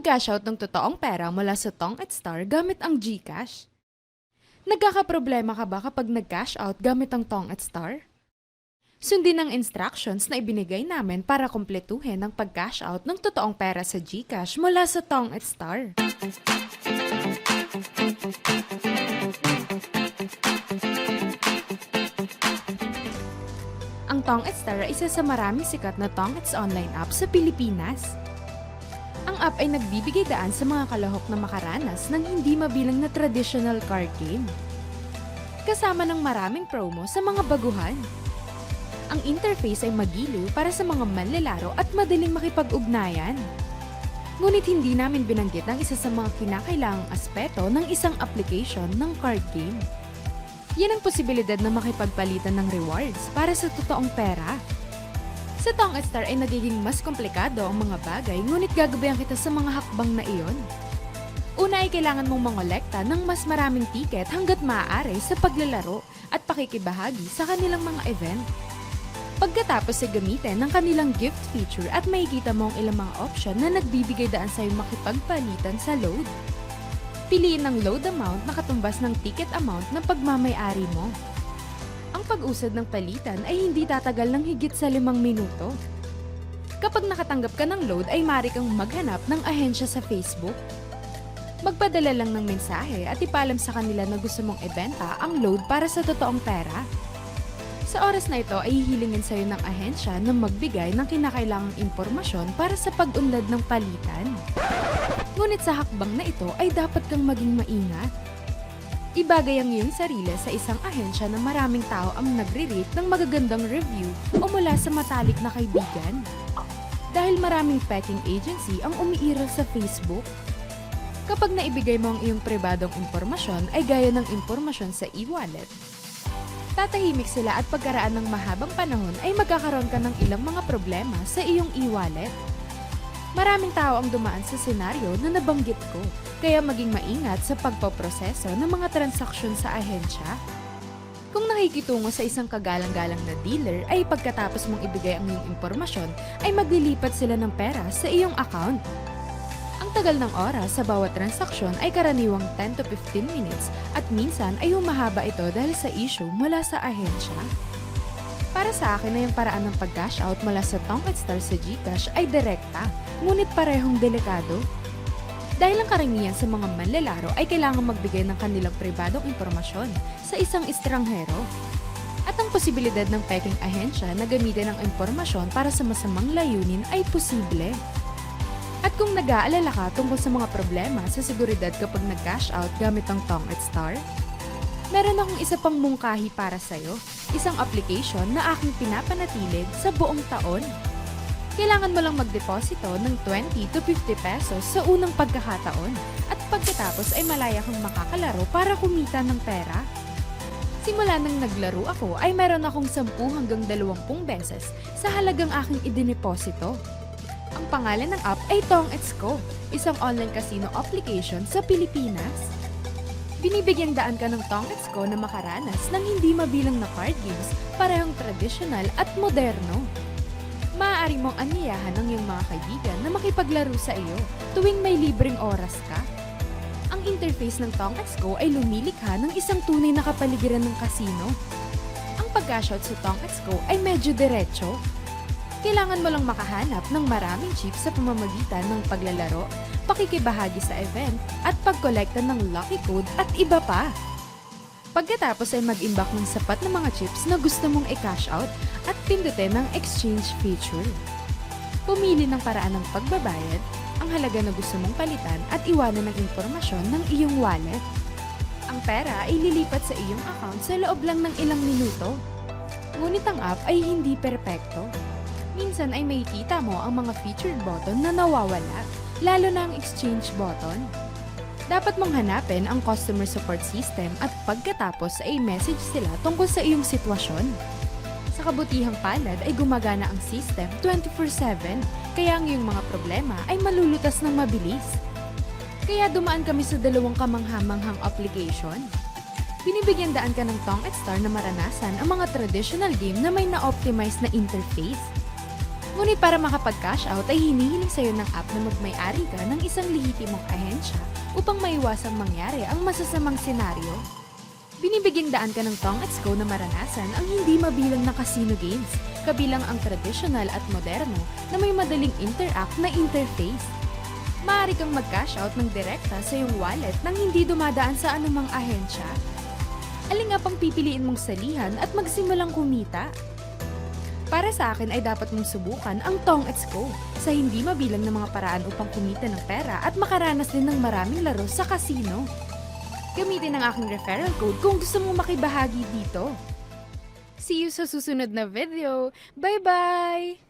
Mag-cash out ng totoong pera mula sa Tong at Star gamit ang GCash. Nagkakaproblema ka ba kapag nag-cash out gamit ang Tong at Star? Sundin ang instructions na ibinigay namin para kumpletuhin ang pag-cash out ng totoong pera sa GCash mula sa Tong at Star. Ang Tong at Star ay isa sa maraming sikat na Tongits online app sa Pilipinas. Ang app ay nagbibigay daan sa mga kalahok na makaranas ng hindi mabilang na traditional card game. Kasama ng maraming promo sa mga baguhan. Ang interface ay magiliw para sa mga manlalaro at madaling makipag-ugnayan. Ngunit hindi namin binanggit ang isa sa mga kinakailangang aspeto ng isang application ng card game. Yan ang posibilidad na makipagpalitan ng rewards para sa totoong pera. Sa Tong at Star ay nagiging mas komplikado ang mga bagay, ngunit gagabayan kita sa mga hakbang na iyon. Una ay kailangan mong mangolekta ng mas maraming ticket hanggat maaari sa paglalaro at pakikibahagi sa kanilang mga event. Pagkatapos ay gamitin ng kanilang gift feature at makikita mo ang ilang mga option na nagbibigay daan sa'yo makipagpalitan sa load. Piliin ang load amount na katumbas ng ticket amount na pagmamay-ari mo. Ang pag-usad ng palitan ay hindi tatagal ng higit sa 5 minuto. Kapag nakatanggap ka ng load ay maaari kang maghanap ng ahensya sa Facebook. Magpadala lang ng mensahe at ipaalam sa kanila na gusto mong ibenta ang load para sa totoong pera. Sa oras na ito ay hihilingin sa iyo ng ahensya na magbigay ng kinakailangang impormasyon para sa pag-unlad ng palitan. Ngunit sa hakbang na ito ay dapat kang maging maingat. Ibagay ang iyong sarili sa isang ahensya na maraming tao ang nagre-rate ng magagandang review o mula sa matalik na kaibigan. Dahil maraming peking agency ang umiiral sa Facebook. Kapag naibigay mo ang iyong pribadong impormasyon ay gaya ng impormasyon sa e-wallet. Tatahimik sila at pagkaraan ng mahabang panahon ay magkakaroon ka ng ilang mga problema sa iyong e-wallet. Maraming tao ang dumaan sa senaryo na nabanggit ko, kaya maging maingat sa pagpoproseso ng mga transaksyon sa ahensya. Kung nakikitungo sa isang kagalang-galang na dealer ay pagkatapos mong ibigay ang iyong impormasyon ay maglilipat sila ng pera sa iyong account. Ang tagal ng oras sa bawat transaksyon ay karaniwang 10 to 15 minutes at minsan ay humahaba ito dahil sa issue mula sa ahensya. Para sa akin ay yung paraan ng pag-cash out mula sa Tong at Star sa GCash ay direkta, ngunit parehong delikado. Dahil ang karamihan sa mga manlalaro ay kailangan magbigay ng kanilang pribadong impormasyon sa isang estranghero. At ang posibilidad ng peking ahensya na gamitin ang impormasyon para sa masamang layunin ay posible. At kung nag-aalala ka tungkol sa mga problema sa seguridad kapag nag-cash out gamit ang Tong at Star, meron akong isa pang mungkahi para sa'yo, isang application na aking pinapanatili sa buong taon. Kailangan mo lang magdeposito ng 20 to 50 pesos sa unang pagkakataon at pagkatapos ay malaya kang makakalaro para kumita ng pera. Simula nang naglaro ako ay meron akong 10 hanggang 20 beses sa halagang aking idineposito. Ang pangalan ng app ay Tongits.co, isang online casino application sa Pilipinas. Binibigyang daan ka ng Tongits.co na makaranas ng hindi mabilang na card games, parehong traditional at moderno. Maaari mong anyayahan ng iyong mga kaibigan na makipaglaro sa iyo tuwing may libreng oras ka. Ang interface ng Tongits.co ay lumilikha ng isang tunay na kapaligiran ng casino. Ang pag-cash out sa Tongits.co ay medyo diretso. Kailangan mo lang makahanap ng maraming chips sa pamamagitan ng paglalaro, pakikibahagi sa event, at pagkolekta ng lucky code at iba pa. Pagkatapos ay mag-imbak ng sapat na mga chips na gusto mong i-cash out at pindutin ng exchange feature. Pumili ng paraan ng pagbabayad, ang halaga na gusto mong palitan at iwanan ng impormasyon ng iyong wallet. Ang pera ay lilipat sa iyong account sa loob lang ng ilang minuto. Ngunit ang app ay hindi perpekto. Minsan ay makikita mo ang mga featured button na nawawala, lalo na ang exchange button. Dapat mong hanapin ang customer support system at pagkatapos ay message sila tungkol sa iyong sitwasyon. Sa kabutihang palad ay gumagana ang system 24/7, kaya ang iyong mga problema ay malulutas ng mabilis. Kaya dumaan kami sa 2 kamanghamanghang application. Binibigyan daan ka ng Tong at Star na maranasan ang mga traditional game na may na-optimize na interface. Ngunit para makapag-cash out ay hinihiling sa'yo ng app na magmay-ari ka ng isang lehitimong ahensya upang maiwasang mangyari ang masasamang senaryo. Binibigyang daan ka ng Tong at Go na maranasan ang hindi mabilang na casino games, kabilang ang traditional at moderno na may madaling interact na interface. Maaari kang mag-cash out ng direkta sa iyong wallet nang hindi dumadaan sa anumang ahensya. Alin nga pang pipiliin mong salihan at magsimulang kumita? Para sa akin ay dapat mong subukan ang Tong at Go sa hindi mabilang na mga paraan upang kumita ng pera at makaranas din ng maraming laro sa casino. Gamitin ang aking referral code kung gusto mong makibahagi dito. See you sa susunod na video. Bye-bye!